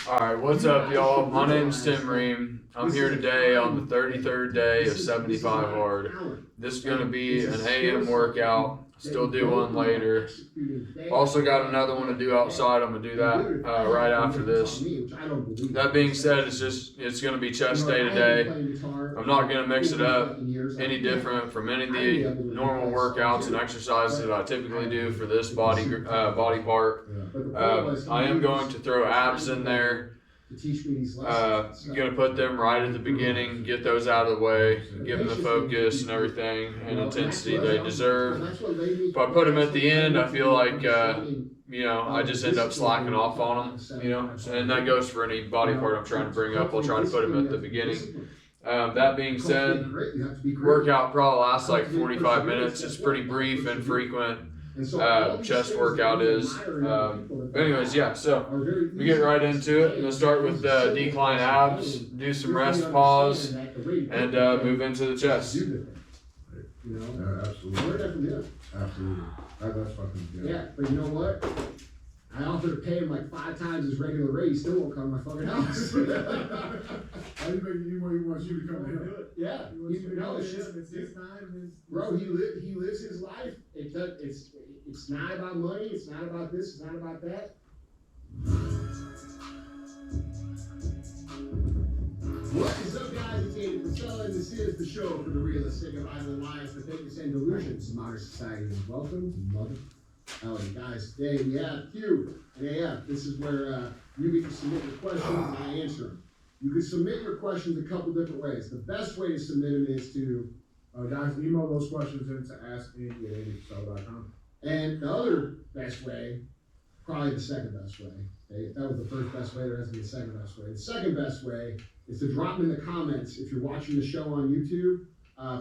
Alright, what's up, y'all? My name's Tim Ream. I'm here today on the 33rd day of 75 hard. This is going to be an AM workout. Still do one later. Also got another one to do outside. I'm going to do that right after this. That being said, it's going to be chest day today. I'm not going to mix it up any different from any of the normal workouts and exercises that I typically do for this body part. I am going to throw abs in there. I'm going to put them right at the beginning, get those out of the way, give them the focus and everything and intensity they deserve. If I put them at the end, I feel like, I just end up slacking off on them, and that goes for any body part I'm trying to bring up. I'll try to put them at the beginning. That being said, workout probably lasts like 45 minutes. It's pretty brief and frequent. Chest workout is. Anyways, yeah, so we get right into it. We'll start with decline abs, do some rest pause, and move into the chest. Absolutely. Absolutely. That's fucking good. Yeah, but you know what? I offered to pay him like 5 times his regular rate. He still won't come to my fucking house. He wants you to come to him. Yeah. It's his time. Bro, he lives his life. It's not about money. It's not about this. It's not about that. What is up, guys? It's Andy Priscilla, and this is the show for the realistic of idle lies, the fakeness, and delusions of modern society. Welcome, mother. Howdy, guys. Today we have Q and AF. This is where you get to submit your questions and I answer them. You can submit your questions a couple different ways. The best way to submit them is to guys, email those questions in to askandy@andypriscilla.com. And the other best way, probably the second best way. Okay? If that was the first best way, there has to be a second best way. The second best way is to drop them in the comments if you're watching the show on YouTube.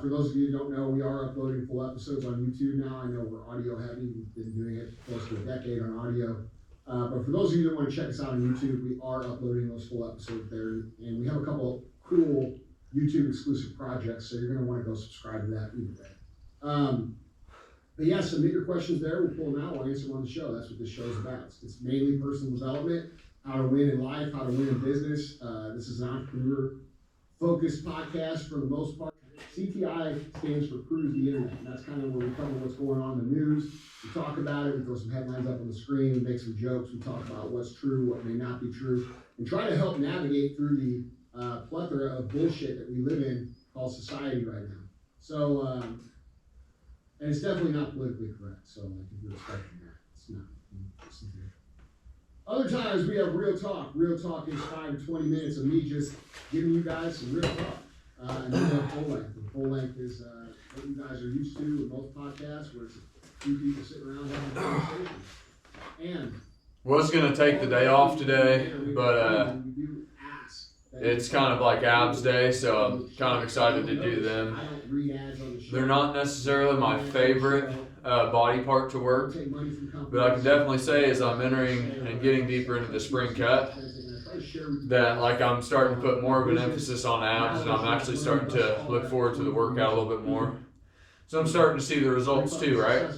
For those of you who don't know, we are uploading full episodes on YouTube now. I know we're audio heavy. We've been doing it close to a decade on audio. But for those of you that want to check us out on YouTube, we are uploading those full episodes there. And we have a couple of cool YouTube exclusive projects, so you're going to want to go subscribe to that either way. But yeah, submit your questions there. We'll pull them out. We'll answer them on the show. That's what this show is about. It's mainly personal development, how to win in life, how to win in business. This is an entrepreneur-focused podcast for the most part. CTI stands for Cruise the Internet, and that's kind of where we cover what's going on in the news. We talk about it, we throw some headlines up on the screen, we make some jokes, we talk about what's true, what may not be true, and try to help navigate through the plethora of bullshit that we live in called society right now. So, and it's definitely not politically correct, so like if you're expecting that, it's not. Other times we have real talk. Real talk is 5 to 20 minutes of me just giving you guys some real talk. And then we have full length. And full length is what you guys are used to with most podcasts, where it's a few people sitting around having a conversation. And was going to take the day off today, but it's kind of like abs day, so I'm kind of excited to do them. They're not necessarily my favorite body part to work, but I can definitely say as I'm entering and getting deeper into the spring cut, that like I'm starting to put more of an emphasis on abs, and I'm actually starting to look forward to the workout a little bit more. So I'm starting to see the results too, right?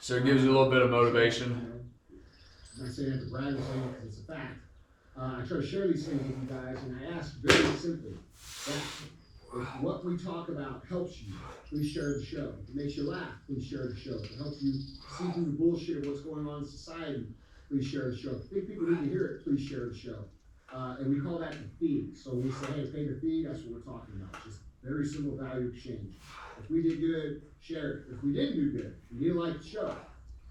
So it gives you a little bit of motivation. I'm not saying that to brag, I'm saying it because it's a fact. I try to share these things with you guys, and I ask very simply that if what we talk about helps you, please share the show. If it makes you laugh, please share the show. If it helps you see through the bullshit of what's going on in society, please share the show. If you think people need to hear it, please share the show. And we call that the feed. So when we say, hey, pay the feed, that's what we're talking about. Just very simple value exchange. If we did good, share it. If we didn't do good, if you didn't like the show,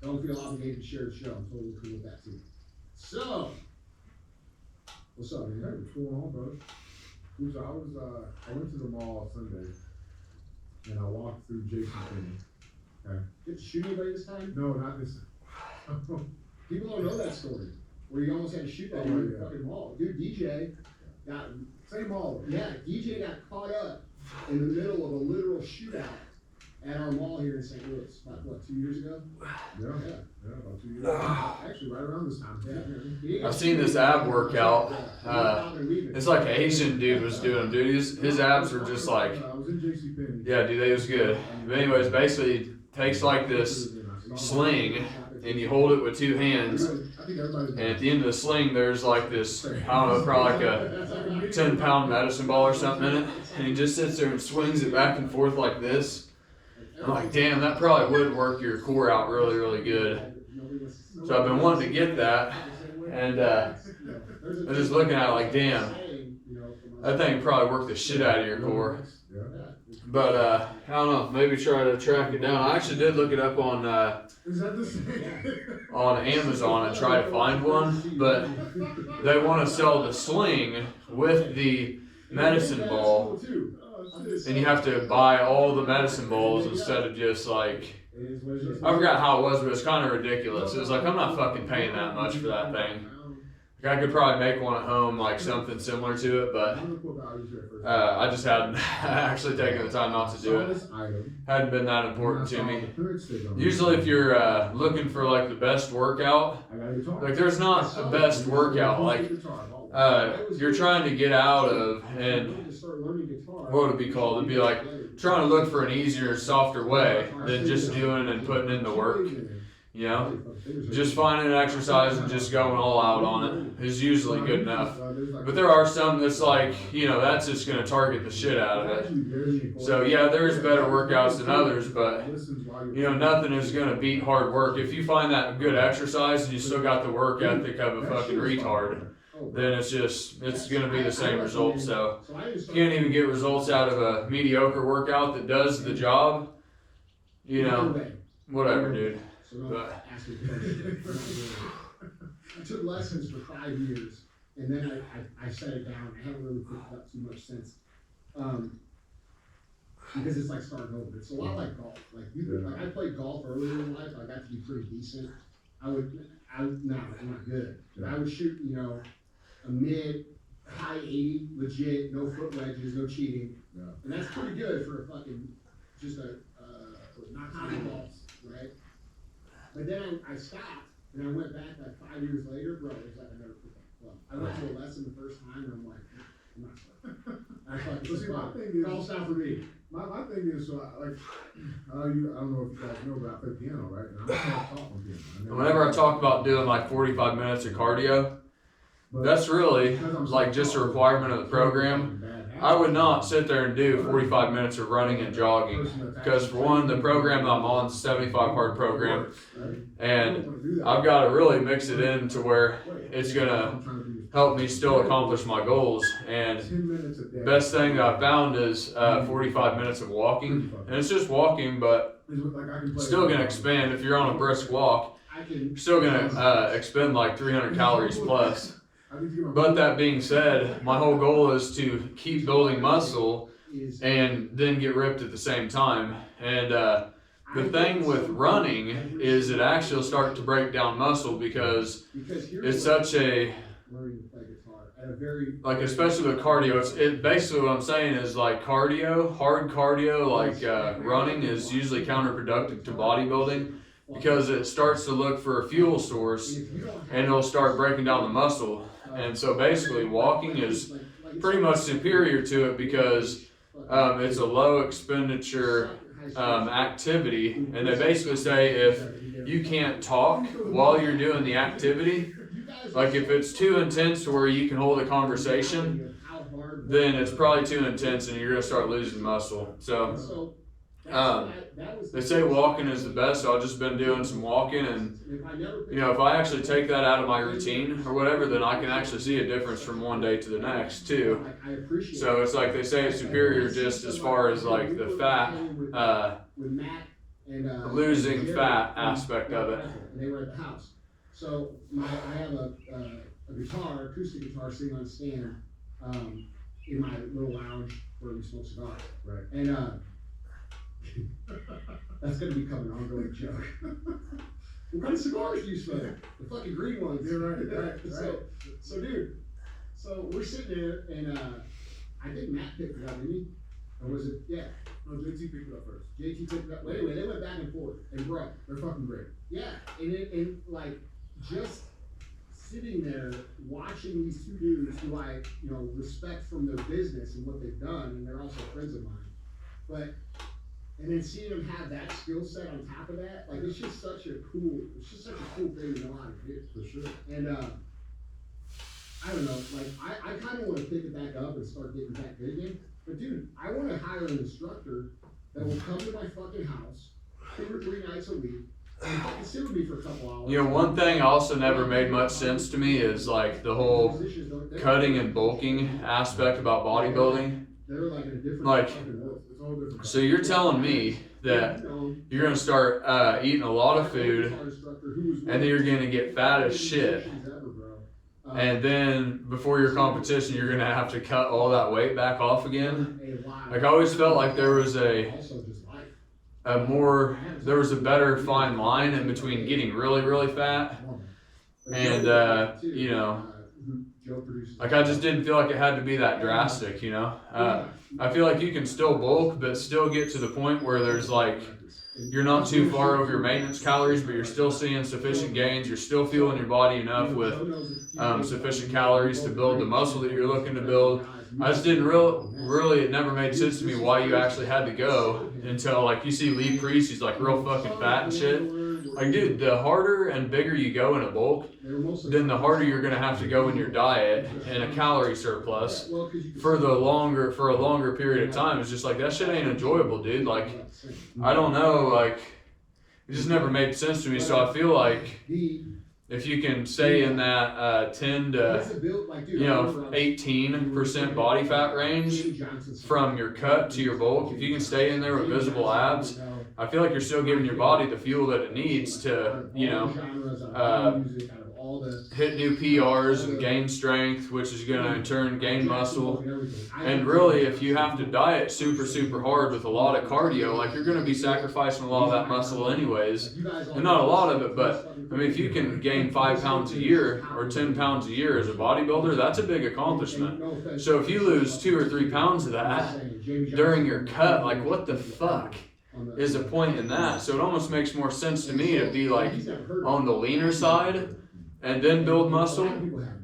don't feel obligated to share the show. I'm totally cool with that too. So, what's up, man? Hey, what's going on, brother? So I went to the mall Sunday, and I walked through JCPenney. Okay. Did you shoot anybody this time? No, not this time. People don't know that story, where you almost had to shoot that dude in the fucking mall. Dude, DJ got, same mall. Yeah, DJ got caught up in the middle of a literal shootout at our mall here in St. Louis, about what, 2 years ago? Yeah, about 2 years ago. Actually, right around this time. I've seen this ab workout. It's like an Asian dude was doing them, dude. His abs were just like, I was in JCPenney. yeah, dude, they was good. But anyways, basically takes like this sling and you hold it with two hands. I think everybody. And at the end of the sling, there's like this, I don't know, probably like a 10-pound medicine ball or something in it. And he just sits there and swings it back and forth like this. I'm like, damn, that probably would work your core out really, really good. So I've been wanting to get that. And I was just looking at it like, damn, that thing probably worked the shit out of your core. But I don't know, maybe try to track it down. I actually did look it up on Amazon and try to find one, but they want to sell the sling with the medicine ball, and you have to buy all the medicine balls instead of just like, I forgot how it was, but it's kind of ridiculous. It was like, I'm not fucking paying that much for that thing. Like, I could probably make one at home, like something similar to it, but I just hadn't actually taken the time not to do it. Hadn't been that important to me. Usually if you're looking for like the best workout, like there's not a best workout. Like you're trying to get out of, and what would it be called? It'd be like trying to look for an easier, softer way than just doing and putting in the work. You know, just finding an exercise and just going all out on it is usually good enough. But there are some that's like, you know, that's just going to target the shit out of it. So yeah, there's better workouts than others, but you know, nothing is going to beat hard work. If you find that good exercise and you still got the work ethic of a fucking retard, then it's going to be the same result. So you can't even get results out of a mediocre workout that does the job, you know, whatever, dude. So don't ask me questions. I took lessons for 5 years, and then I set it down. I haven't really picked it up too much since, because it's like starting over. It's a lot like golf. Like like I played golf earlier in life. I got to be pretty decent. I'm not good. But I would shoot, you know, a mid, high 80, legit, no foot wedges, no cheating, and that's pretty good for a fucking just a not common balls, right? But then I stopped, and I went back like 5 years later, bro, it's like I never put that club. I went to a lesson the first time, and I'm like, I'm not sure. I fucking See, my thing is, golf's not for me. My thing is, so I don't know if you guys know, but I play piano, right? And I'm not talking on piano. Whenever I talk about doing like 45 minutes of cardio, that's really like just a requirement of the program. I would not sit there and do 45 minutes of running and jogging, because for one, the program I'm on is a 75 hard program, and I've got to really mix it in to where it's gonna help me still accomplish my goals. And the best thing that I found is 45 minutes of walking, and it's just walking, but still gonna expend. If you're on a brisk walk, you're still gonna expend like 300 calories plus. But that being said, my whole goal is to keep building muscle and then get ripped at the same time. And the thing with running is it actually will start to break down muscle, because it's such a, like, especially with cardio, it basically what I'm saying is like cardio, hard cardio, like running is usually counterproductive to bodybuilding, because it starts to look for a fuel source and it'll start breaking down the muscle. And so basically walking is pretty much superior to it, because it's a low expenditure activity. And they basically say if you can't talk while you're doing the activity, like if it's too intense to where you can hold a conversation, then it's probably too intense and you're going to start losing muscle. So they say walking is the best, so I've just been doing some walking, and you know, if I actually take that out of my routine or whatever, then I can actually see a difference from one day to the next too. So it's like they say it's superior just as far as like the fat, losing fat aspect of it. And they were at the house. So I have a guitar, acoustic guitar, sitting on a stand in my little lounge where we smoke cigars. Right. And that's gonna become an ongoing joke. What kind of cigars do you smoke? The fucking green ones. Yeah, right. So dude, so we're sitting there, and I think Matt picked it up, didn't he? Or was it? Yeah. No, JT picked it up first. JT picked it up. Well, anyway, they went back and forth, and bro, They're fucking great. yeah, and like just sitting there watching these two dudes who I, you know, respect from their business and what they've done, and they're also friends of mine. But And then seeing him have that skill set on top of that, like it's just such a cool thing to know how to do. For sure. And I don't know, like I kind of want to pick it back up and start getting back good again. But dude, I want to hire an instructor that will come to my fucking house 2 or 3 nights a week and fucking sit with me for a couple hours. You know, one thing also never made much sense to me is like the whole cutting and bulking aspect about bodybuilding. They're like in a different Like, fucking world. It's all different. So you're telling me that you're gonna start eating a lot of food, and then you're gonna get fat as shit, and then before your competition you're gonna have to cut all that weight back off again? Like, I always felt like there was a better fine line in between getting really fat and you know, like I just didn't feel like it had to be that drastic, you know. I feel like you can still bulk but still get to the point where there's like you're not too far over your maintenance calories, but you're still seeing sufficient gains. You're still fueling your body enough with sufficient calories to build the muscle that you're looking to build. I just didn't really, it never made sense to me why you actually had to go until, like, you see Lee Priest, he's like real fucking fat and shit. Like, dude, the harder and bigger you go in a bulk, then the harder you're gonna have to go in your diet and a calorie surplus for a longer period of time. It's just like, that shit ain't enjoyable, dude. Like, I don't know, like, it just never made sense to me. So I feel like if you can stay in that 10 to 18% body fat range from your cut to your bulk, if you can stay in there with visible abs, I feel like you're still giving your body the fuel that it needs to, you know, hit new PRs and gain strength, which is going to in turn gain muscle. And really, if you have to diet super hard with a lot of cardio, like, you're going to be sacrificing a lot of that muscle anyways. And not a lot of it, but I mean, if you can gain 5 pounds a year or 10 pounds a year as a bodybuilder, that's a big accomplishment. So if you lose 2 or 3 pounds of that during your cut, like, what the fuck is the point in that? So it almost makes more sense to me to be like on the leaner side and then build muscle,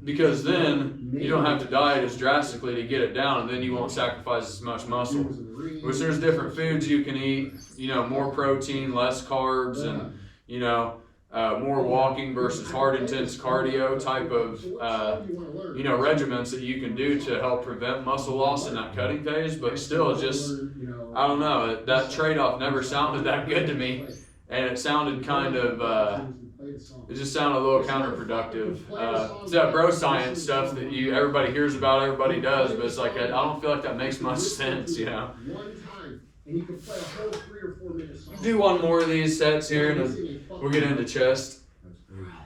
because then you don't have to diet as drastically to get it down, and then you won't sacrifice as much muscle. Which there's different foods you can eat, you know, more protein, less carbs, and, you know, more walking versus hard intense cardio type of you know, regimens that you can do to help prevent muscle loss in that cutting phase. But still, just, I don't know, that trade-off never sounded that good to me, and it sounded kind of it just sounded a little counterproductive. It's that bro science stuff that everybody hears about, everybody does, but it's like, I don't feel like that makes much sense, you know. And you can play a whole 3 or 4 minute song. Do one more of these sets here, and then we'll get into chest.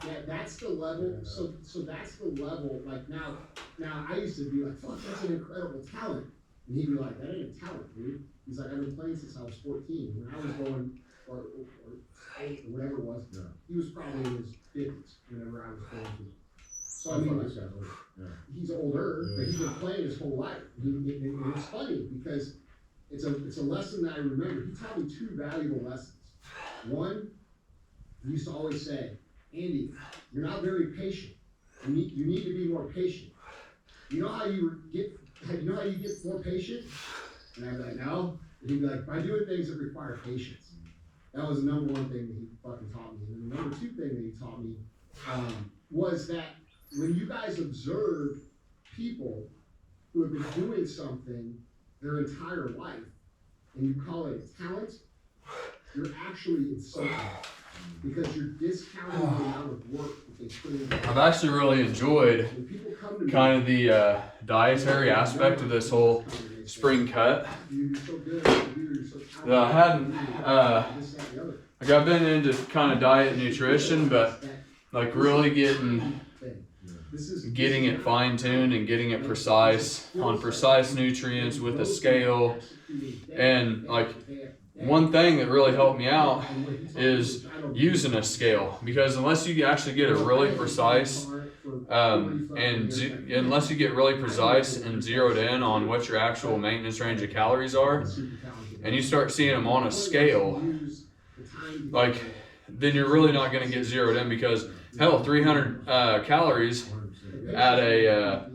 Yeah, that's the level. So that's the level. Like, now I used to be like, fuck, that's an incredible talent. And he'd be like, that ain't a talent, dude. He's like, I've been playing since I was 14. When I was going, or 8 or whatever it was, he was probably in his 50s whenever I was going through. So I mean, he's older, but he's been playing his whole life. And it's funny because it's a lesson that I remember. He taught me 2 valuable lessons. One, he used to always say, Andy, you're not very patient. You need to be more patient. You know how you get more patient? And I'd be like, no. And he'd be like, by doing things that require patience. That was the number 1 thing that he fucking taught me. And then the number 2 thing that he taught me was that when you guys observe people who have been doing something their entire life, and you call it a talent, you're actually insulting them, because you're discounting the amount of work that they put in. I've actually really enjoyed kind of the dietary aspect of this whole spring cut. I hadn't, like, I've been into kind of diet and nutrition, but like really getting it fine-tuned and getting it precise on precise nutrients with a scale. And like, one thing that really helped me out is using a scale, because unless you actually get a really precise unless you get really precise and zeroed in on what your actual maintenance range of calories are, and you start seeing them on a scale, like, then you're really not going to get zeroed in, because hell, 300 calories at a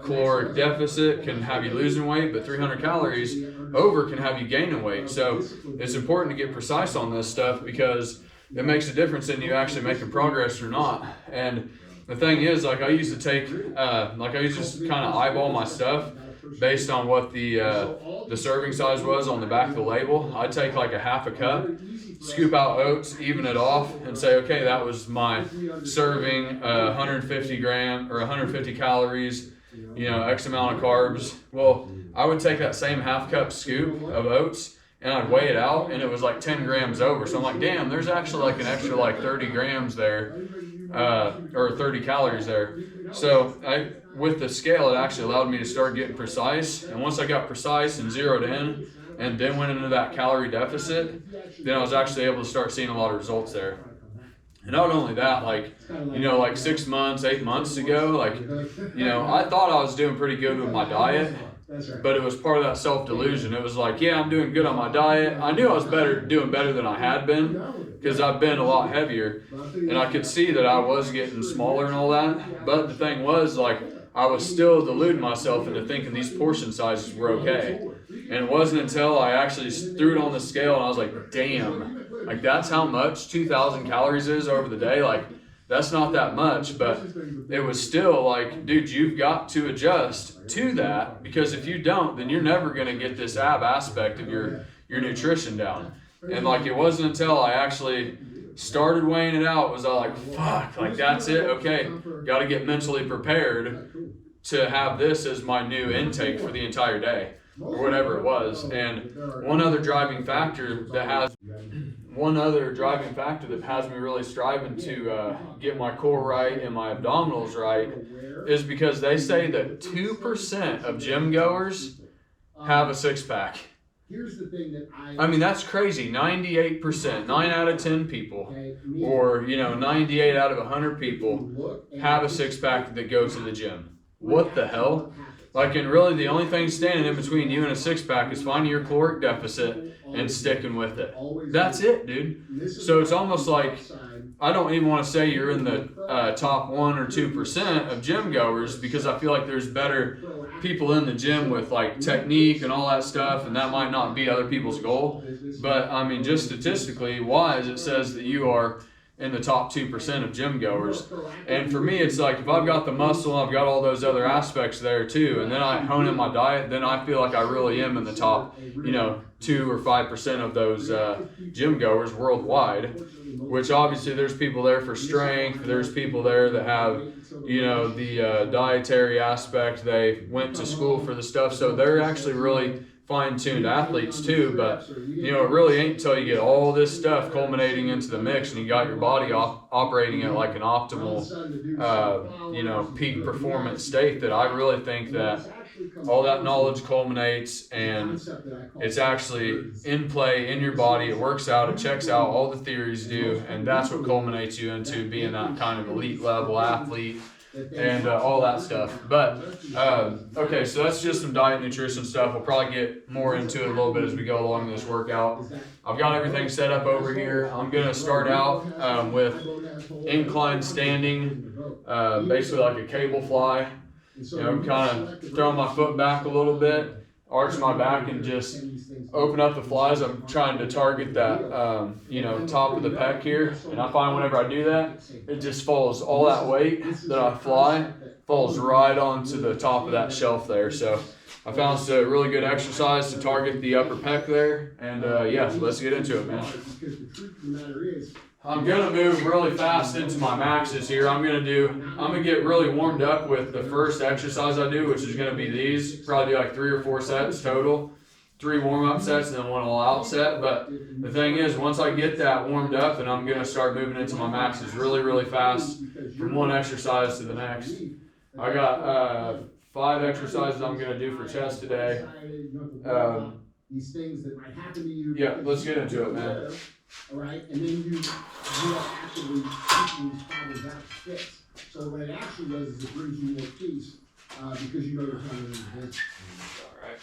caloric deficit can have you losing weight, but 300 calories over can have you gaining weight. So it's important to get precise on this stuff because it makes a difference in you actually making progress or not. And the thing is, like I used to just kind of eyeball my stuff based on what the serving size was on the back of the label. I'd take like a half a cup, scoop out oats, even it off, and say, okay, that was my serving, 150 gram or 150 calories, X amount of carbs. Well, I would take that same half cup scoop of oats and I'd weigh it out, and it was like 10 grams over. So I'm like, damn, there's actually like an extra like 30 grams there, or 30 calories there. So with the scale, it actually allowed me to start getting precise. And once I got precise and zeroed in and then went into that calorie deficit, then I was actually able to start seeing a lot of results there. And not only that, like 6 months, 8 months ago, I thought I was doing pretty good with my diet. But it was part of that self-delusion. It was like, yeah, I'm doing good on my diet. I knew I was doing better than I had been because I've been a lot heavier. And I could see that I was getting smaller and all that. But the thing was, I was still deluding myself into thinking these portion sizes were okay. And it wasn't until I actually threw it on the scale and I was like, damn, that's how much 2,000 calories is over the day. That's not that much, but it was still like, dude, you've got to adjust to that, because if you don't, then you're never going to get this ab aspect of your nutrition down. And it wasn't until I actually started weighing it out was I like, fuck, that's it. Okay, got to get mentally prepared to have this as my new intake for the entire day or whatever it was. And one other driving factor that has me really striving to get my core right and my abdominals right is because they say that 2% of gym goers have a six-pack. Here's the thing that I mean, that's crazy. 98%, 9 out of 10 people, or 98 out of 100 people have a six-pack that go to the gym. What the hell? And really the only thing standing in between you and a six-pack is finding your caloric deficit and sticking with it. That's it, dude. So it's almost like, I don't even want to say you're in the top 1 or 2% of gym goers, because I feel like there's better people in the gym with technique and all that stuff, and that might not be other people's goal. But I mean, just statistically wise, it says that you are in the top 2% of gym goers. And for me, it's like, if I've got the muscle, I've got all those other aspects there too, and then I hone in my diet, then I feel like I really am in the top 2 or 5% of those gym goers worldwide. Which obviously there's people there for strength, there's people there that have the dietary aspect, they went to school for the stuff, so they're actually really fine-tuned athletes too. But it really ain't until you get all this stuff culminating into the mix and you got your body operating at like an optimal peak performance state that I really think that all that knowledge culminates, and it's actually in play in your body. It works out, it checks out, all the theories do, and that's what culminates you into being that kind of elite level athlete and all that stuff. But okay, so that's just some diet nutrition stuff. We'll probably get more into it a little bit as we go along this workout. I've got everything set up over here. I'm going to start out with incline standing, basically like a cable fly. Kind of throw my foot back a little bit, arch my back, and just open up the flies. I'm trying to target that, top of the pec here. And I find whenever I do that, it just falls, all that weight that I fly falls right onto the top of that shelf there. So I found it's a really good exercise to target the upper pec there. And let's get into it, man. I'm gonna move really fast into my maxes here. I'm gonna get really warmed up with the first exercise I do, which is gonna be these. Probably do like 3 or 4 sets total. 3 warm-up sets and then 1 all-out set. But the thing is, once I get that warmed up, and I'm gonna start moving into my maxes really, really fast from one exercise to the next. I got 5 exercises I'm gonna do for chest today. These things that might happen to you. Yeah, let's get into it, man. All right, and then you are actively seeking these problems out to fix. So what it actually does is it brings you more peace because you know you're coming in the business. All right.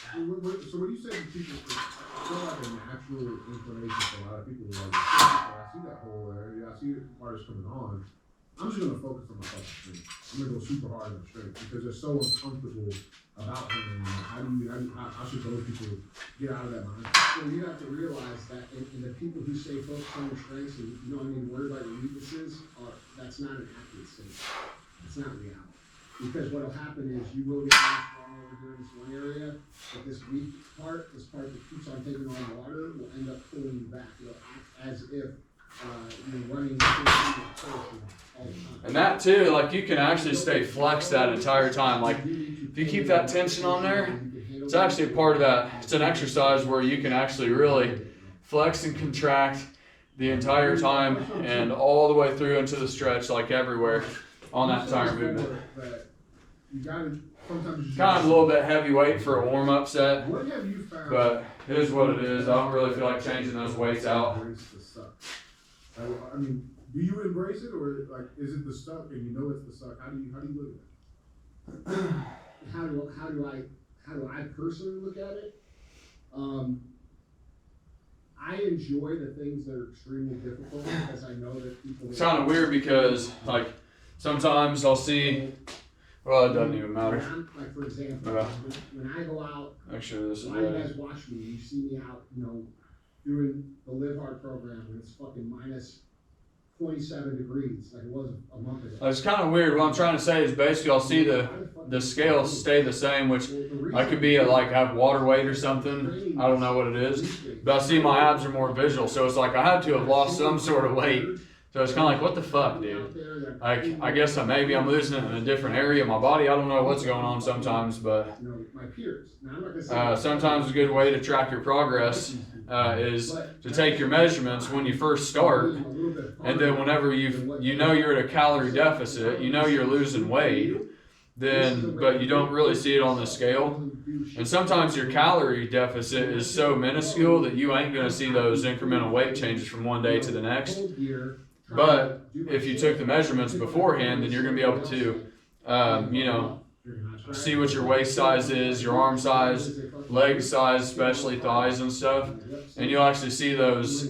So when you say to people, feel like a natural inclination for a lot of people, like, I see that hole there. Yeah, I see the artist coming on. I'm just gonna focus on my fucking strength. I'm gonna go super hard on strength because they're so uncomfortable about him. How should those people get out of that mindset? Well, you have to realize that in the people who stay focused on their strengths and worry about your weaknesses, that's not an accurate state. It's not reality. Because what will happen is you will get really strong over here in this one area, but this weak part, this part that keeps on taking on water, will end up pulling you back. It'll act as if you're running all the time. And that too, like you can actually stay flexed that entire time. Like if you keep that tension on there, it's actually a part of that. It's an exercise where you can actually really flex and contract the entire time and all the way through into the stretch, like everywhere on that entire movement. You gotta sometimes kind of a little bit heavyweight for a warm-up set, what have you found? but it is what it is. I don't really feel like changing those weights out. I mean, do you embrace it, or like is it the suck and you know it's the suck? How do you look at it? How do I personally look at it? I enjoy the things that are extremely difficult because I know that people. It's kind of weird because like sometimes I'll see. Well, it doesn't even matter. Like for example, when I go out, make sure this is a lot of you guys watch me. You see me out, doing the Live Hard program, and it's fucking minus 27 degrees, like it was a month ago. It's kind of weird. What I'm trying to say is basically I'll see the scales stay the same, which I could be like have water weight or something. I don't know what it is, but I see my abs are more visual. So it's like I had to have lost some sort of weight. So it's kind of like, what the fuck, dude? Like, I guess maybe I'm losing it in a different area of my body. I don't know what's going on sometimes, but sometimes a good way to track your progress is to take your measurements when you first start, and then whenever you know you're at a calorie deficit, you know you're losing weight, but you don't really see it on the scale. And sometimes your calorie deficit is so minuscule that you ain't going to see those incremental weight changes from one day to the next. But if you took the measurements beforehand, then you're going to be able to, see what your waist size is, your arm size, leg size, especially thighs and stuff. And you'll actually see those,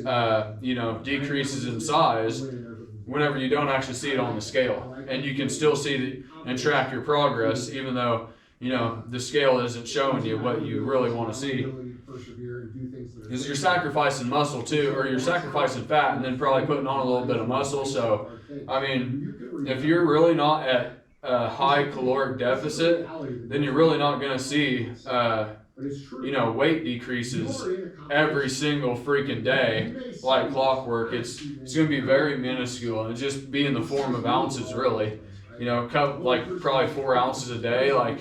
decreases in size whenever you don't actually see it on the scale. And you can still see and track your progress, even though, the scale isn't showing you what you really want to see. Because you're sacrificing muscle too, or you're sacrificing fat and then probably putting on a little bit of muscle. So, I mean, if you're really not at a high caloric deficit, then you're really not going to see, weight decreases every single freaking day like clockwork. It's going to be very minuscule and just be in the form of ounces, really. Like probably 4 ounces a day. Like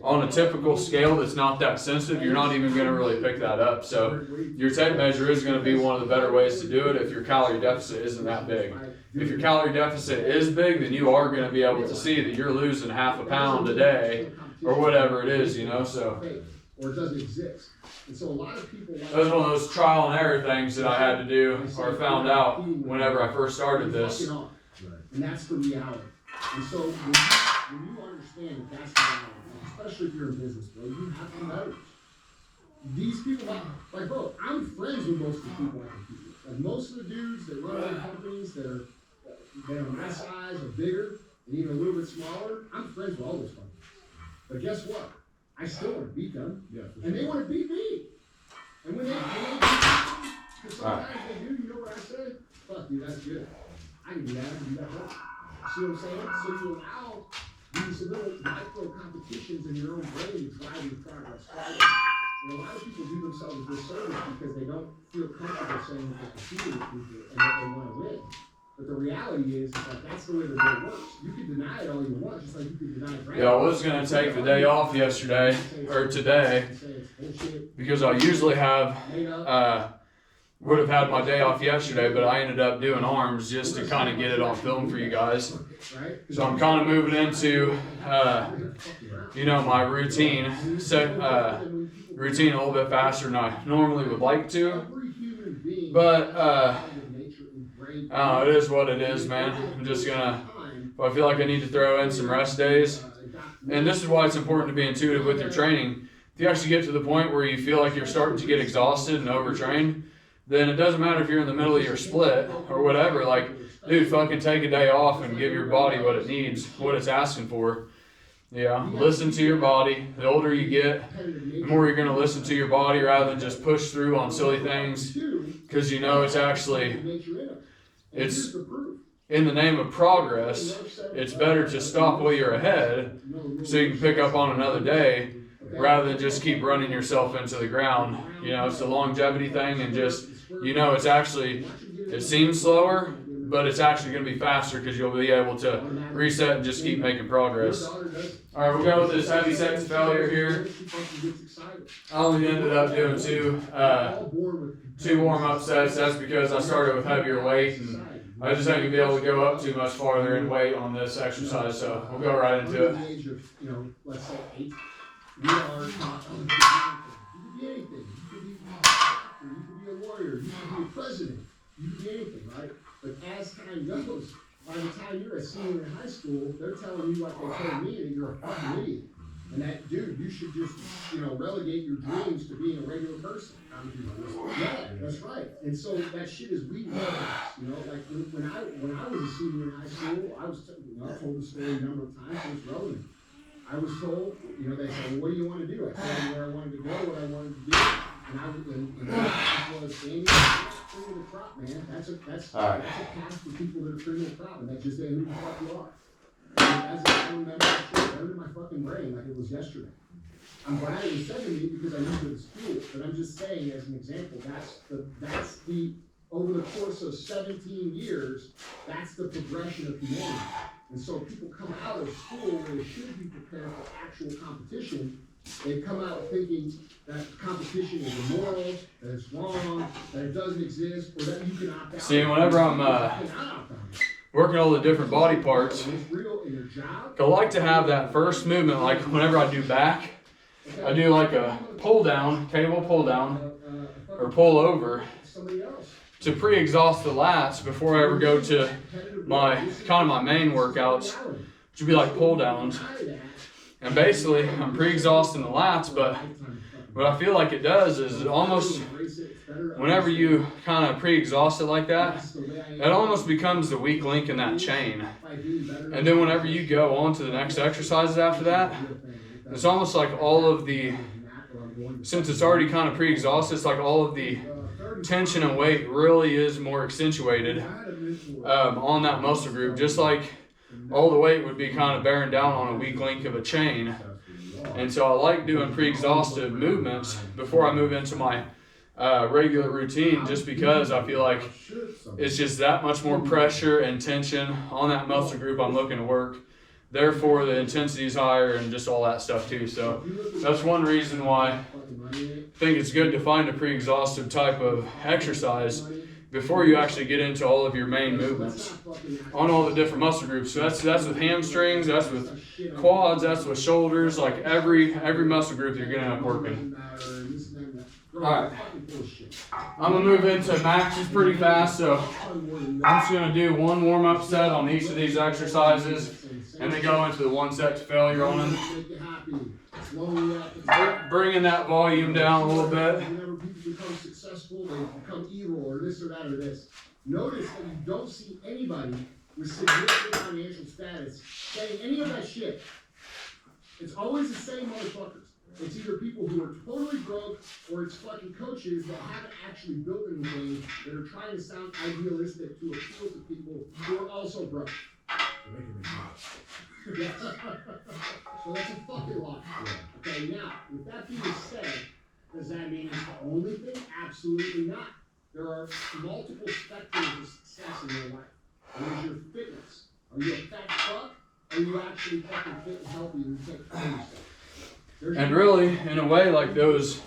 on a typical scale that's not that sensitive, you're not even going to really pick that up. So your tape measure is going to be one of the better ways to do it if your calorie deficit isn't that big. If your calorie deficit is big, then you are going to be able to see that you're losing half a pound a day or whatever it is, so. Or it doesn't exist. And so a lot of people. That was one of those trial and error things that I had to do or found out whenever I first started this. And that's the reality. And so when you understand that that's the reality, especially if you're in business, bro, you have competitors. These people, like, bro, I'm friends with most of the people I compete with. Like, most of the dudes that run other companies that are my size or bigger and even a little bit smaller, I'm friends with all those companies. But guess what? I still want to beat them, and they want to beat me. And when they beat me, because sometimes they do, you know what I say? Fuck, dude, that's good. I can do that, I can do that better. See what I'm saying? So you allow these little micro competitions in your own brain to drive your progress forward. And a lot of people do themselves a disservice because they don't feel comfortable saying that they're competing with people and that they want to win. But the reality is that that's the way the world works. You can deny it all you want, just like you can deny it. Yeah, I was going to take the day off yesterday, or today, because I usually would have had my day off yesterday, but I ended up doing arms just to kind of get it on film for you guys. So I'm kind of moving into, my routine a little bit faster than I normally would like to. But, it is what it is, man. I'm just gonna, if I feel like I need to throw in some rest days. And this is why it's important to be intuitive with your training. If you actually get to the point where you feel like you're starting to get exhausted and overtrained, then it doesn't matter if you're in the middle of your split or whatever. Like, dude, fucking take a day off and give your body what it needs, what it's asking for. Yeah, listen to your body. The older you get, the more you're going to listen to your body rather than just push through on silly things, because you know it's in the name of progress. It's better to stop while you're ahead so you can pick up on another day rather than just keep running yourself into the ground. You know, it's a longevity thing, and just, you know, it seems slower, but it's actually going to be faster because you'll be able to reset and just keep making progress. All right, we'll go with this heavy set to failure here. I only ended up doing two warm-up sets. That's because I started with heavier weight, and I just ain't gonna be able to go up too much farther in weight on this exercise, so we'll go right into it. Let's say 8. We are taught you could be anything. You could be a doctor, you could be a lawyer, you could be a president, you could be anything, right? But as time goes, by the time you're a senior in high school, they're telling you like they told me that you're a fucking idiot. And that, dude, you should just, relegate your dreams to being a regular person. Yeah, that's right. And so that shit is weed like when I was a senior in high school, I was I've told the story a number of times, so it's relevant. I was told, they said, well, what do you want to do? I told them where I wanted to go, what I wanted to do. And that was Andy, cream of the crop, man. That's a path for people that are cream of the crop, and that's just who the fuck you are. And I remember that shit burned in my fucking brain like it was yesterday. I'm glad it was said to me because I used it as fuel, but I'm just saying as an example, that's the over the course of 17 years, that's the progression of humanity. And so people come out of school where they should be prepared for actual competition. They come out thinking that competition is immoral, that it's wrong, that it doesn't exist, or that you can opt out. See, whenever I'm working all the different body parts, I like to have that first movement, like whenever I do back, I do like a pull down, cable pull down, or pull over to pre-exhaust the lats before I ever go to my main workouts, which would be like pull downs. And basically, I'm pre-exhausting the lats, but what I feel like it does is it almost, whenever you kind of pre-exhaust it like that, it almost becomes the weak link in that chain. And then whenever you go on to the next exercises after that, it's almost like all of the, since it's already kind of pre-exhausted, it's like all of the tension and weight really is more accentuated on that muscle group, just like all the weight would be kind of bearing down on a weak link of a chain. And so I like doing pre-exhaustive movements before I move into my regular routine, just because I feel like it's just that much more pressure and tension on that muscle group I'm looking to work. Therefore, the intensity is higher and just all that stuff too. So that's one reason why I think it's good to find a pre-exhaustive type of exercise before you actually get into all of your main movements on all the different muscle groups. So that's with hamstrings, that's with quads, that's with shoulders, like every muscle group you're gonna end up working. Alright, I'm gonna move into maxes pretty fast, so I'm just gonna do one warm-up set on each of these exercises and then go into the one set to failure on them. Bringing that volume down a little bit. Whenever people become successful, they become evil or this or that or this. Notice that you don't see anybody with significant financial status saying any of that shit. It's always the same motherfuckers. It's either people who are totally broke or it's fucking coaches that haven't actually built anything that are trying to sound idealistic to appeal to people who are also broke. Yeah. So that's a fucking lot. Okay, now, with that being said, does that mean it's the only thing? Absolutely not. There are multiple spectrums of success in your life. There's your fitness. Are you a fat fuck? Or are you actually fucking fit and healthy and take care of yourself? And really, in a way, like those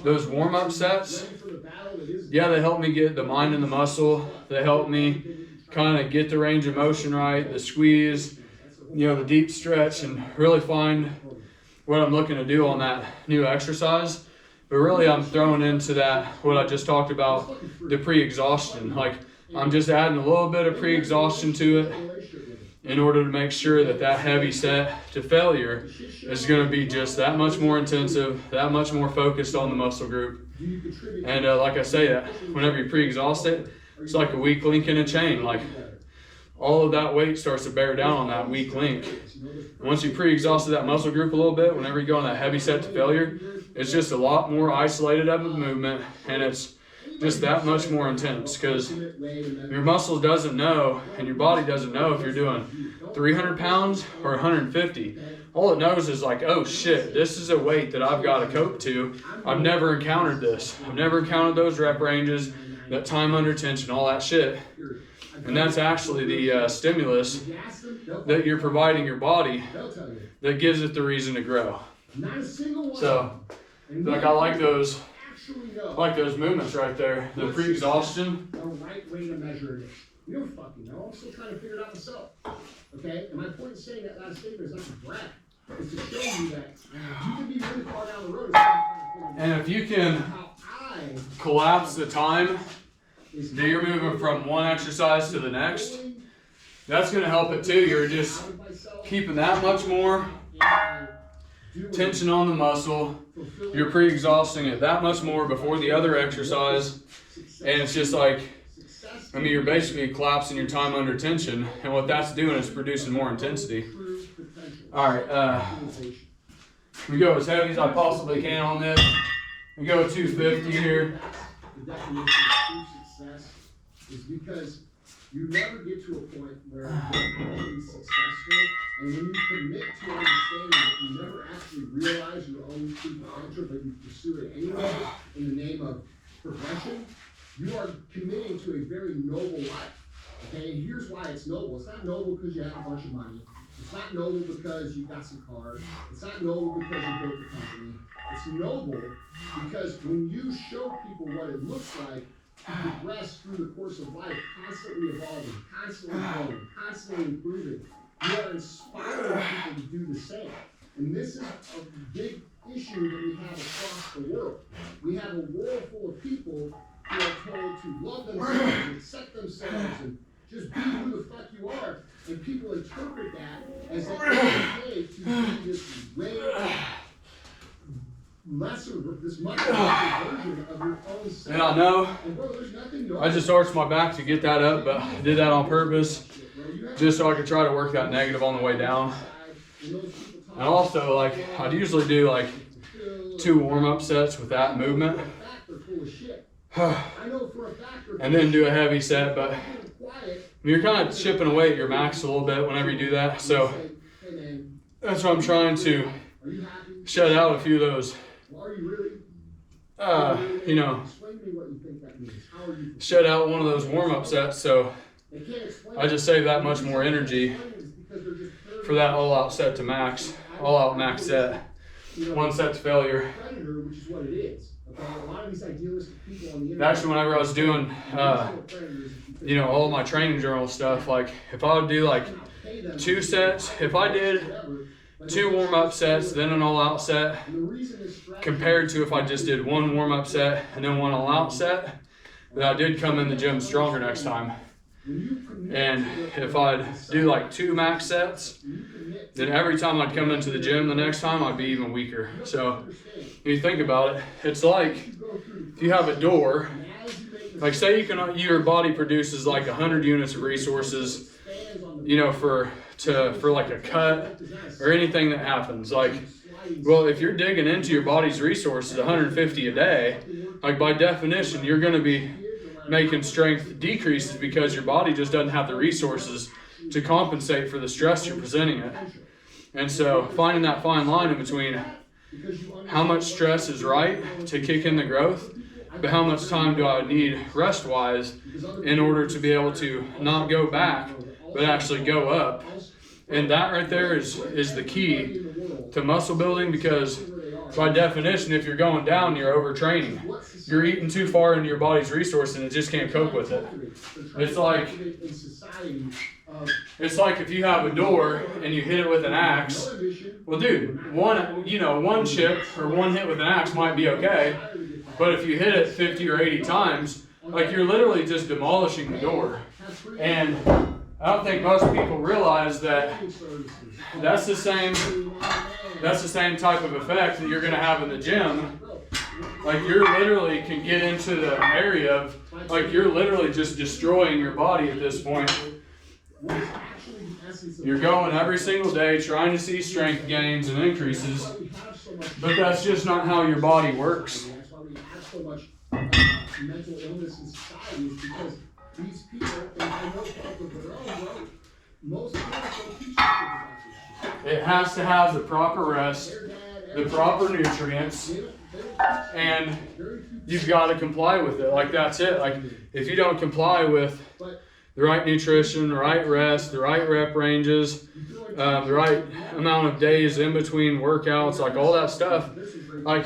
warm-up sets, yeah, they help me get the mind and the muscle. They help me kind of get the range of motion right, the squeeze, the deep stretch, and really find what I'm looking to do on that new exercise. But really, I'm throwing into that, what I just talked about, the pre-exhaustion. Like, I'm just adding a little bit of pre-exhaustion to it in order to make sure that that heavy set to failure is going to be just that much more intensive, that much more focused on the muscle group. And like I say, that whenever you pre-exhaust it, it's like a weak link in a chain. Like, all of that weight starts to bear down on that weak link. Once you pre-exhausted that muscle group a little bit, whenever you go on that heavy set to failure, it's just a lot more isolated of a movement, and it's just that much more intense because your muscle doesn't know and your body doesn't know if you're doing 300 pounds or 150. All it knows is like, oh shit, this is a weight that I've got to cope to. I've never encountered this. I've never encountered those rep ranges, that time under tension, all that shit. And that's actually the stimulus that you're providing your body that gives it the reason to grow. So, like I like those movements right there. The pre-exhaustion. The right way to measure it. You don't fucking know. I'm still trying to figure it out myself. Okay? And my point in saying that last statement is not to brag. It's to show you that you can be really far down the road. And if you can collapse the time that you're moving from one exercise to the next, that's going to help it too. You're just keeping that much more tension on the muscle. You're pre-exhausting it that much more before the other exercise. And it's just like, I mean, you're basically collapsing your time under tension. And what that's doing is producing more intensity. All right, we go as heavy as I possibly can on this. We go 250 here. The definition of true success is because you never get to a point where you're really successful, and when you commit to understanding that you never actually realize your own true potential, but you pursue it anyway in the name of progression, you are committing to a very noble life. Okay, and here's why it's noble. It's not noble because you have a bunch of money. It's not noble because you've got some cars. It's not noble because you built the company. It's noble because when you show people what it looks like to progress through the course of life, constantly evolving, constantly growing, constantly improving, you are inspiring people to do the same. And this is a big issue that we have across the world. We have a world full of people who are told to love themselves and accept themselves and just be who the fuck you are. And people interpret that as that it's okay to be this way lesser, this much lesser version of your own self. And I know, and bro, there's nothing I just arched my back to get that up, but I did that on purpose, just so I could try to work that negative on the way down. And also, like, I'd usually do like 2 warm-up sets with that movement. And then do a heavy set, but you're kind of chipping away at your max a little bit whenever you do that. So that's why I'm trying to shut out a few of those, you know, shut out one of those warm-up sets. So I just save that much more energy for that all-out set to max, all-out max set, 1 set to failure. Actually, whenever I was doing, you know, all my training journal stuff, like if I would do like 2 sets, if I did 2 warm-up sets, then an all-out set, compared to if I just did 1 warm-up set and then 1 all-out set, then I did come in the gym stronger next time. And if I'd do like 2 max sets, then every time I'd come into the gym the next time, I'd be even weaker. So if you think about it, it's like if you have a door, like say your body produces like 100 units of resources, you know, for like a cut or anything that happens. Like, well, if you're digging into your body's resources 150 a day, like by definition, you're going to be making strength decreases because your body just doesn't have the resources to compensate for the stress you're presenting it. And so finding that fine line in between how much stress is right to kick in the growth, but how much time do I need rest-wise in order to be able to not go back, but actually go up. And that right there is the key to muscle building, because by definition, if you're going down, you're overtraining. You're eating too far into your body's resource and it just can't cope with it. It's like if you have a door and you hit it with an axe. Well, dude, one chip or one hit with an axe might be okay, but if you hit it 50 or 80 times, like you're literally just demolishing the door. And I don't think most people realize that that's the same type of effect that you're going to have in the gym. Like you're literally can get into the area of, like you're literally just destroying your body at this point what is actually the essence of You're going every single day trying to see strength gains and increases, but that's just not how your body works. That's why we have so much mental illness in society, is because these people, and I know people of their own, bro, most parents don't teach their kids about this shit. It has to have the proper rest, the proper nutrients, and you've got to comply with it. Like, that's it. Like, if you don't comply with the right nutrition, the right rest, the right rep ranges, the right amount of days in between workouts, like all that stuff, like,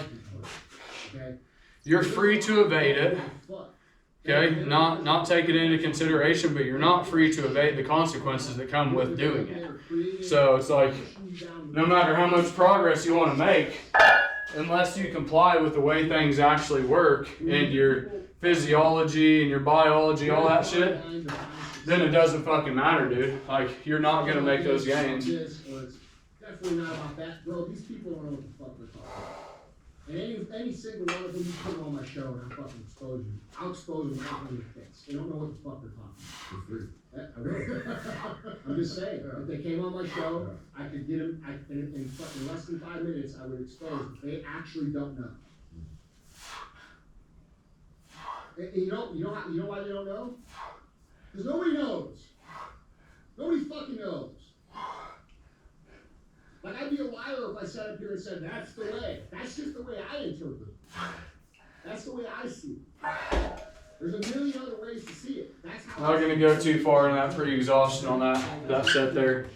you're free to evade it. Okay, not take it into consideration, but you're not free to evade the consequences that come with doing it. So it's like, no matter how much progress you want to make, unless you comply with the way things actually work and your physiology and your biology, all that shit, then it doesn't fucking matter, dude. Like, you're not gonna make those gains. It's definitely not about that, bro. These people don't know what the fuck they're talking about. And any single one of them, you put them on my show and I fucking expose you. I'll expose them right on your face. They don't know what the fuck they're talking about. For free. I will. I'm just saying. If they came on my show, I could get them, in fucking less than 5 minutes, I would expose if they actually don't know. And you know why they don't know? Because nobody knows. Nobody fucking knows. Like, I'd be a liar if I sat up here and said, that's the way. That's just the way I interpret it. That's the way I see it. There's a million other ways to see it. That's how I'm not gonna go too far in that pre-exhaustion on that set there.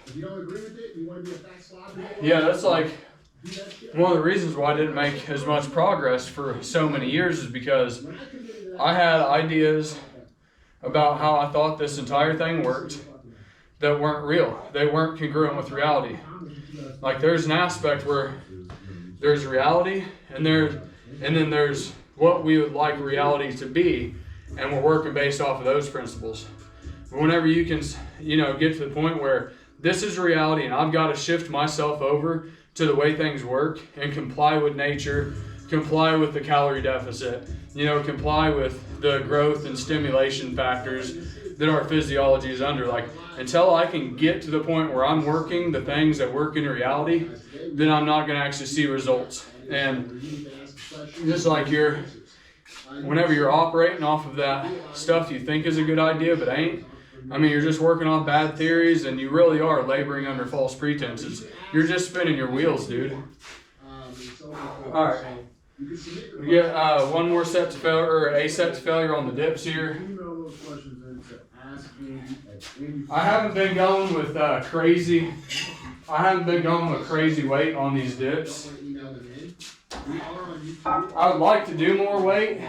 If you don't agree with it, you want to be a fat slob. Yeah, that's like one of the reasons why I didn't make as much progress for so many years, is because I had ideas about how I thought this entire thing worked that weren't real. They weren't congruent with reality. Like, there's an aspect where there's reality and then there's what we would like reality to be, and we're working based off of those principles. But whenever you can, get to the point where this is reality and I've got to shift myself over to the way things work and comply with nature, comply with the calorie deficit, comply with the growth and stimulation factors that our physiology is under. Like, until I can get to the point where I'm working the things that work in reality, then I'm not going to actually see results. And just like whenever you're operating off of that stuff you think is a good idea but ain't, you're just working on bad theories, and you really are laboring under false pretenses. You're just spinning your wheels, dude. All right. We get one more set to failure, or a set to failure on the dips here. I haven't been going with crazy weight on these dips. I would like to do more weight,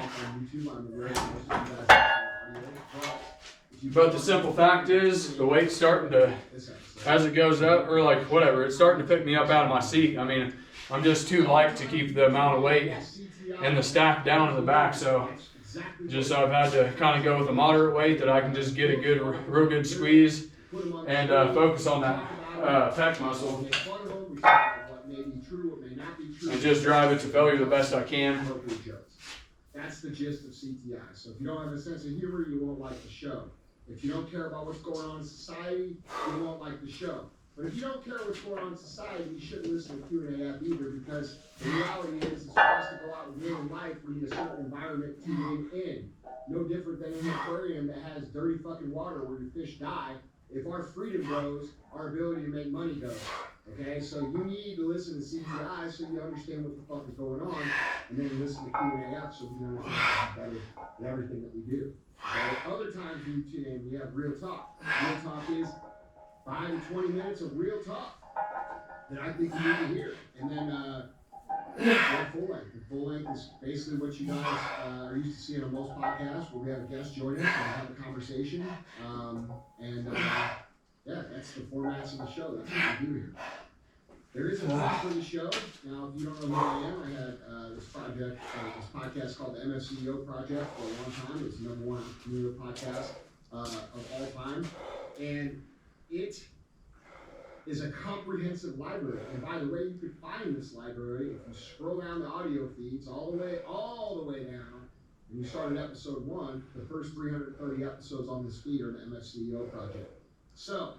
but the simple fact is the weight's starting to, as it goes up, or like whatever, it's starting to pick me up out of my seat. I'm just too light to keep the amount of weight and the stack down in the back, so I've had to kind of go with a moderate weight that I can just get a real good squeeze and focus on that pec muscle and just drive it to failure the best I can. That's the gist of CTI. So if you don't have a sense of humor, you won't like the show. If you don't care about what's going on in society, you won't like the show. But if you don't care what's going on in society, you shouldn't listen to Q&A app either, because the reality is it's for us to go out and live in life. We need a certain environment to live in. No different than an aquarium that has dirty fucking water where your fish die. If our freedom goes, our ability to make money goes. Okay, so you need to listen to CTI so you understand what the fuck is going on, and then you listen to Q&A app so we understand better in everything that we do. Okay? Other times we tune in, we have real talk. Real talk is 5 to 20 minutes of real talk that I think you need to hear. And then we have full length. The full length is basically what you guys are used to seeing on most podcasts, where we have a guest join us and have a conversation. Yeah, that's the formats of the show. That's what we do here. There is a name for the show. Now, if you don't know who I am, I had this podcast called the MFCEO Project for a long time. It's the #1 entrepreneurial podcast of all time. And it is a comprehensive library. And by the way, you can find this library if you scroll down the audio feeds all the way down. and you started episode 1, the first 330 episodes on this feed are the MFCEO project. So,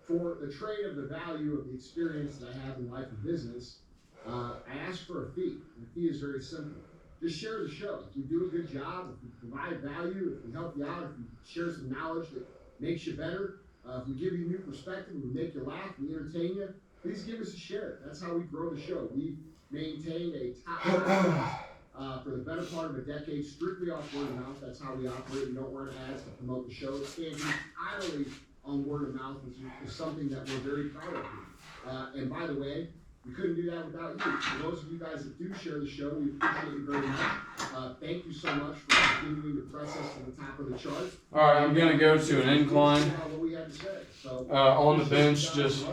for the trade of the value of the experience that I have in life and business, I ask for a fee. And the fee is very simple. Just share the show. If we do a good job, if we provide value, if we help you out, if we share some knowledge that makes you better, if we give you new perspective, we make you laugh, we entertain you, please give us a share. That's how we grow the show. We've maintained a top for the better part of a decade, strictly off word of mouth. That's how we operate. We don't run ads to promote the show. It stands entirely on word of mouth, which is something that we're very proud of. And by the way, we couldn't do that without you. For those of you guys that do share the show, we appreciate you very much. Thank you so much for continuing to press us to the top of the charts. All right, I'm going to go to an incline What we had to say. So, on the bench, just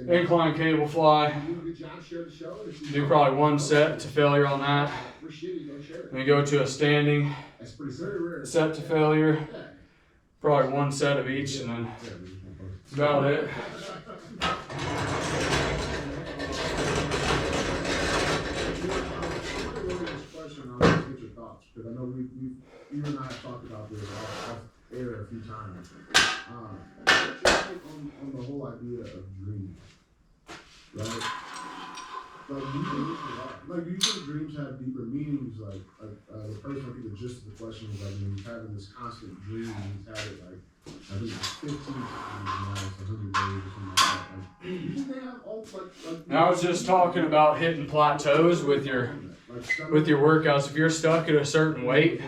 incline cable fly. do a good job, share the show. Do probably 1 set to failure on that. We're shitty, don't share it. Then go to a standing That's pretty rare. set to failure. Probably 1 set of each, and then that's about it. Because I know you and I have talked about this off air a few times. What's your take on the whole idea of dreams, right? Like, do you think dreams have deeper meanings? Like the person I think the gist of the question is like, he's having this constant dream, and he's had it like, I think it's 15 times in the last 100 days or something like that. Like, do you think they have all like I was just talking about hitting plateaus with your workouts. If you're stuck at a certain weight,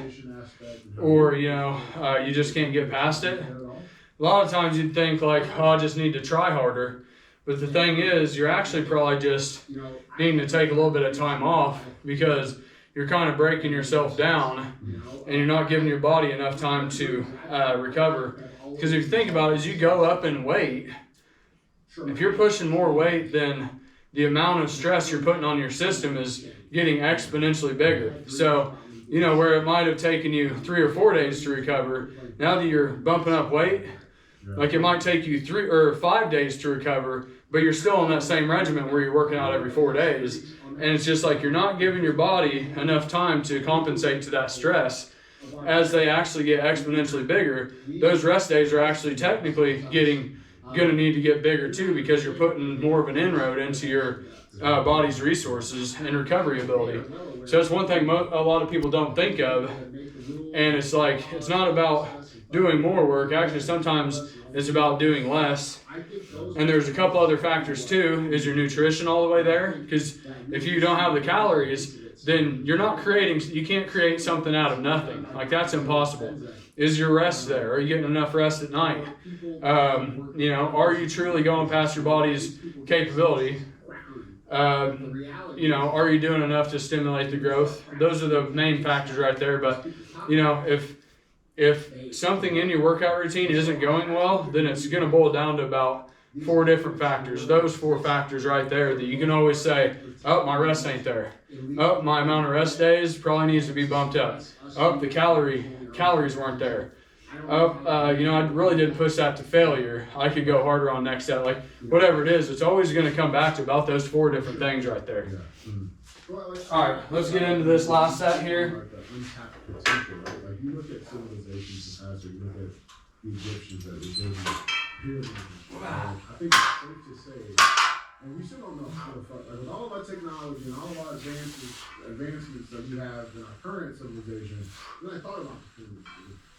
or you just can't get past it, a lot of times you'd think like, oh, I just need to try harder. But the thing is, you're actually probably just needing to take a little bit of time off, because you're kind of breaking yourself down and you're not giving your body enough time to recover. Because if you think about it, as you go up in weight, if you're pushing more weight, then the amount of stress you're putting on your system is getting exponentially bigger. So, where it might have taken you 3 or 4 days to recover, now that you're bumping up weight, like it might take you 3 or 5 days to recover, but you're still on that same regimen where you're working out every 4 days. And it's just like you're not giving your body enough time to compensate to that stress. As they actually get exponentially bigger, those rest days are actually technically going to need to get bigger too, because you're putting more of an inroad into your body's resources and recovery ability. So that's one thing a lot of people don't think of. And it's like, it's not about doing more work. Actually, sometimes it's about doing less. And there's a couple other factors too. Is your nutrition all the way there? Because if you don't have the calories, then you can't create something out of nothing. Like, that's impossible. Is your rest there? Are you getting enough rest at night? Are you truly going past your body's capability? Are you doing enough to stimulate the growth? Those are the main factors right there. But, if something in your workout routine isn't going well, then it's going to boil down to about 4 different factors. Those 4 factors right there that you can always say, oh, my rest ain't there. Oh, my amount of rest days probably needs to be bumped up. Oh, the calories weren't there. Oh, I really didn't push that to failure. I could go harder on next set. Like, whatever it is, it's always going to come back to about those 4 different things right there. All right, let's get into this last set here. Like, you look at civilizations in the past, or you look at the Egyptians that were building pyramids. I think it's safe to say, and we still don't know how the fuck, like, with all of our technology and all of our advancements that we have in our current civilization. I thought about the pyramids.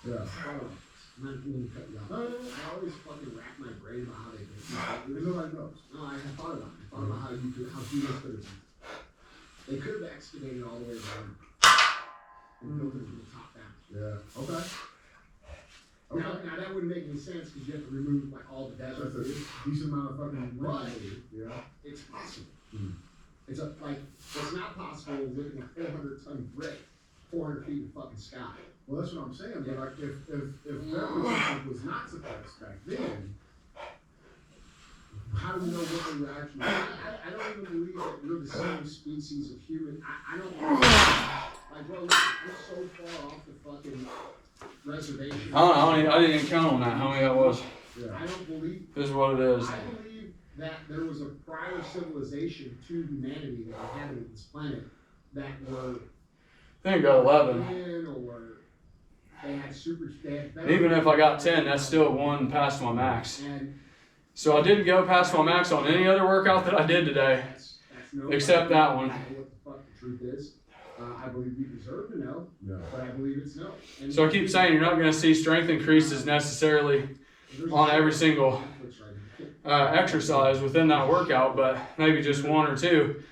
Yeah. I'm not going to cut you off. I always fucking rack my brain about how they did it. Nobody knows. No, I thought about it. I thought about how humans could have. They could have excavated all the way around and built it from the top down. Yeah. Okay. Now that wouldn't make any sense, because you have to remove like all the desert. That's a decent amount of fucking But yeah. it's possible. It's what's not possible is lifting a 400-ton brick 400 feet in the fucking sky. Well, that's what I'm saying. But like, if that was not suppressed back then, how do we know what they were actually? I don't even believe that we're the same species of human. I don't like, bro, we're so far off the fucking reservation. I didn't even count on that, how many that was. Yeah. I don't believe. This is what it is. I believe that there was a prior civilization to humanity that inhabited this planet that were I think I got 11. Or they had And even if I got 10, that's still one past my max. So I didn't go past my max on any other workout that I did today, except that one. What the fuck the truth is. I believe you deserve to know, but I believe it's no. And So I keep saying you're not going to see strength increases necessarily on every single exercise within that workout, but maybe just one or two.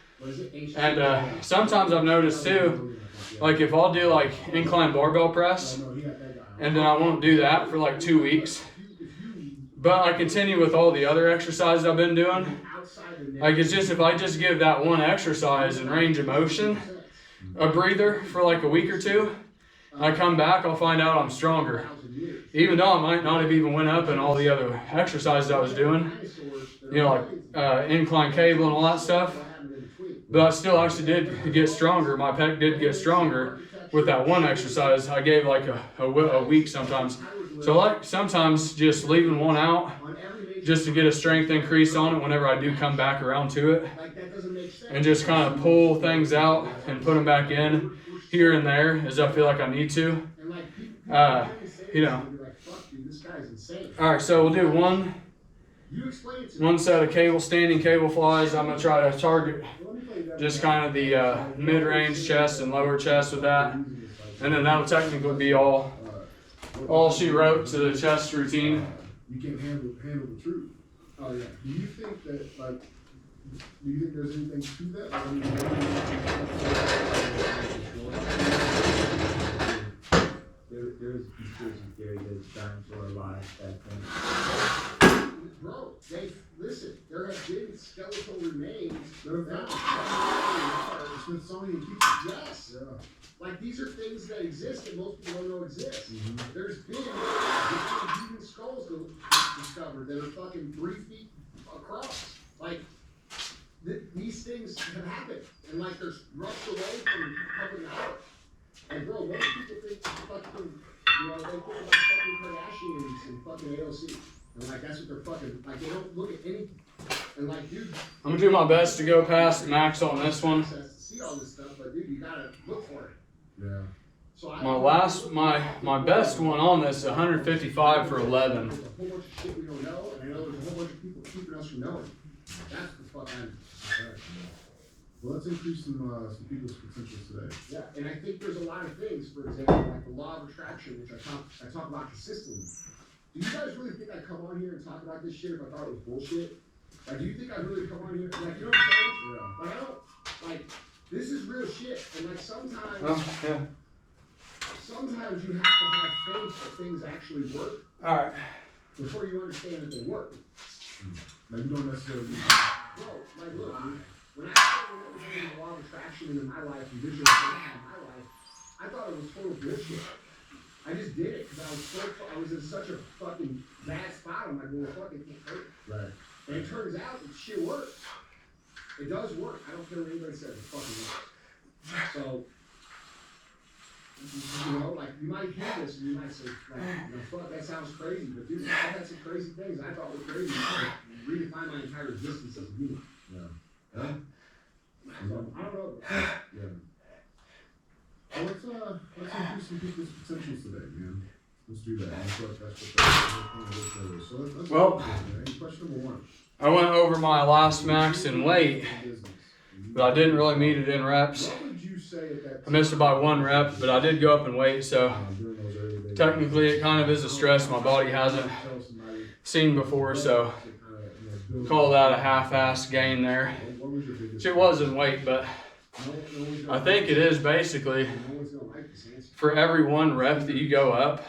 And sometimes I've noticed too, like if I'll do like incline barbell press, and then I won't do that for like 2 weeks, but I continue with all the other exercises I've been doing. Like it's just, if I just give that one exercise and range of motion a breather for like a week or two, I come back, I'll find out I'm stronger. Even though I might not have even went up in all the other exercises I was doing, you know, like incline cable and all that stuff. But I still actually did get stronger. My pec did get stronger with that one exercise. I gave like a week sometimes. So like sometimes just leaving one out just to get a strength increase on it whenever I do come back around to it. And just kind of pull things out and put them back in here and there as I feel like I need to. You know. All right, so we'll do one set of standing cable flies. I'm gonna try to target just kind of the mid-range chest and lower chest with that, and then that'll technically be all she wrote to the chest routine. You can't handle the truth. Oh yeah. Do you think that do you think there's anything to that? There's a conspiracy theory that's dinosaur alive back then. Bro, listen, there have been skeletal remains that are found. Smithsonian keeps it. Yes. Yeah. Like these are things that exist that most people don't know exist. Mm-hmm. There's been human skulls discovered that are fucking 3 feet across. Like these things have happened, and like there's rushed away from public knowledge. And bro, most people think fucking, you know, they think about fucking Kardashians and fucking AOC. And like that's what they're fucking, like they don't look at anything. And like, dude, I'm gonna do my best to go past max on this one. to see all this stuff, but dude, you gotta look for it. Yeah. So My best one on this is 155 for 11. There's a whole bunch of shit we don't know, and I know there's a whole bunch of people keeping us from knowing. That's the fuck I'm. Well, let's increase some people's potentials today. Yeah, and I think there's a lot of things, for example, like the law of attraction, which I talk about consistently. Do you guys really think I'd come on here and talk about this shit if I thought it was bullshit? Like, do you think I'd really come on here? Like, you know what I'm saying? Yeah. Like, I don't, like, this is real shit, and like sometimes, sometimes you have to have faith that things actually work. All right. Before you understand that they work. Now you don't necessarily. Bro, like, look, when I started implementing the law of attraction into my life and visualization in my life, I thought it was total bullshit. I just did it because I was in such a fucking bad spot. I'm like, well, fuck, it can't hurt. Right. And it turns out that shit works. It does work. I don't care what anybody says. It fucking works. So, you know, like, you might hear this and you might say, like, you know, fuck, that sounds crazy. But dude, I had some crazy things I thought were crazy. I redefined my entire existence as a human. Yeah. So, I don't know. Yeah. Well, let's increase some people's potentials today, man. Let's do that. So let's Well, question number 1. I went over my last max in weight, but I didn't really meet it in reps. What would you say at that I missed it by 1 rep, but I did go up in weight, so during those early days? technically it kind of is a stress my body hasn't Tell somebody seen before, so to kind of, build call that a half-assed gain there. What was your biggest? It was in weight, but I think it is basically No one's gonna like this answer. for every 1 rep that you go up,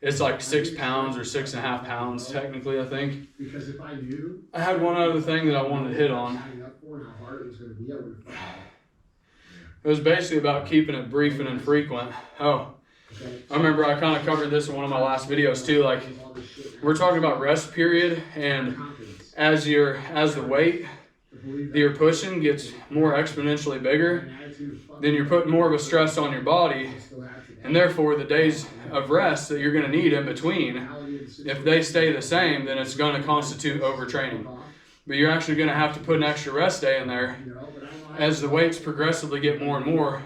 it's like 6 pounds or 6.5 pounds technically, I think. Because if I knew I had one other thing that I wanted to hit on. signing up for and how hard it was gonna be, I would have. It was basically about keeping it brief and infrequent. Oh, Okay. I remember I kind of covered this in one of my last videos too. Like, we're talking about rest period, and as the weight that you're pushing gets more exponentially bigger, then you're putting more of a stress on your body, and therefore the days of rest that you're going to need in between, if they stay the same, then it's going to constitute overtraining. But you're actually going to have to put an extra rest day in there as the weights progressively get more and more.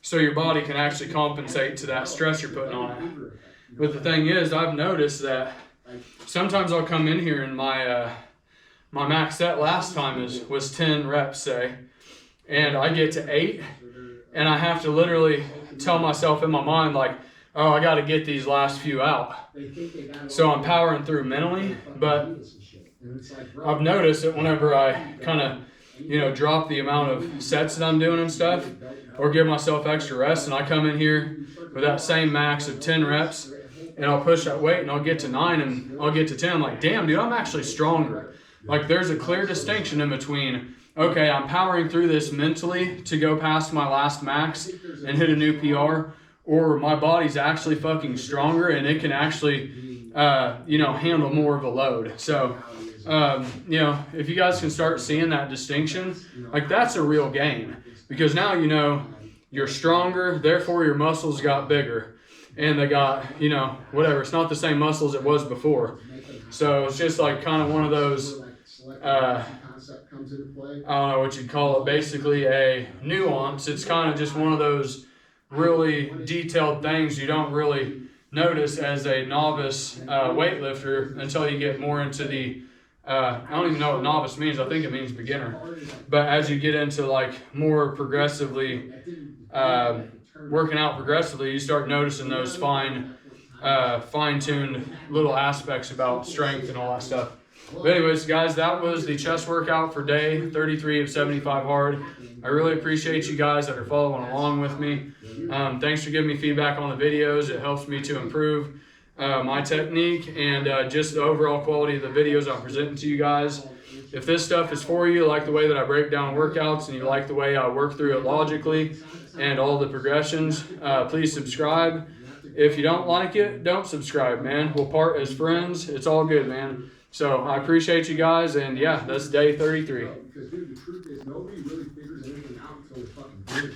so your body can actually compensate to that stress you're putting on it. But the thing is, I've noticed that sometimes I'll come in here and my max set last time was 10 reps, say, and I get to 8, and I have to literally tell myself in my mind, like, oh, I got to get these last few out. So I'm powering through mentally, but I've noticed that whenever I kind of, you know, drop the amount of sets that I'm doing and stuff, or give myself extra rest, and I come in here with that same max of 10 reps, and I'll push that weight, and I'll get to 9, and I'll get to 10. I'm like, damn, dude, I'm actually stronger. Like, there's a clear distinction in between, okay, I'm powering through this mentally to go past my last max and hit a new PR, or my body's actually fucking stronger, and it can actually, you know, handle more of a load. So, you know, if you guys can start seeing that distinction, like, that's a real gain, because now, you know, you're stronger, therefore your muscles got bigger, and they got, you know, whatever. It's not the same muscles it was before. So it's just like kind of one of those, I don't know what you'd call it, basically a nuance. It's kind of just one of those really detailed things you don't really notice as a novice weightlifter until you get more into the, I don't even know what novice means. I think it means beginner. But as you get into like more progressively, working out progressively, you start noticing those fine-tuned little aspects about strength and all that stuff. But anyways, guys, that was the chest workout for day 33 of 75 hard. I really appreciate you guys that are following along with me. Thanks for giving me feedback on the videos. It helps me to improve my technique and just the overall quality of the videos I'm presenting to you guys. If this stuff is for you, like the way that I break down workouts, and you like the way I work through it logically and all the progressions, please subscribe. If you don't like it, don't subscribe, man. We'll part as friends. It's all good, man. So I appreciate you guys, and yeah, that's day 33. Because, dude, the truth is, nobody really figures anything out until it's fucking good.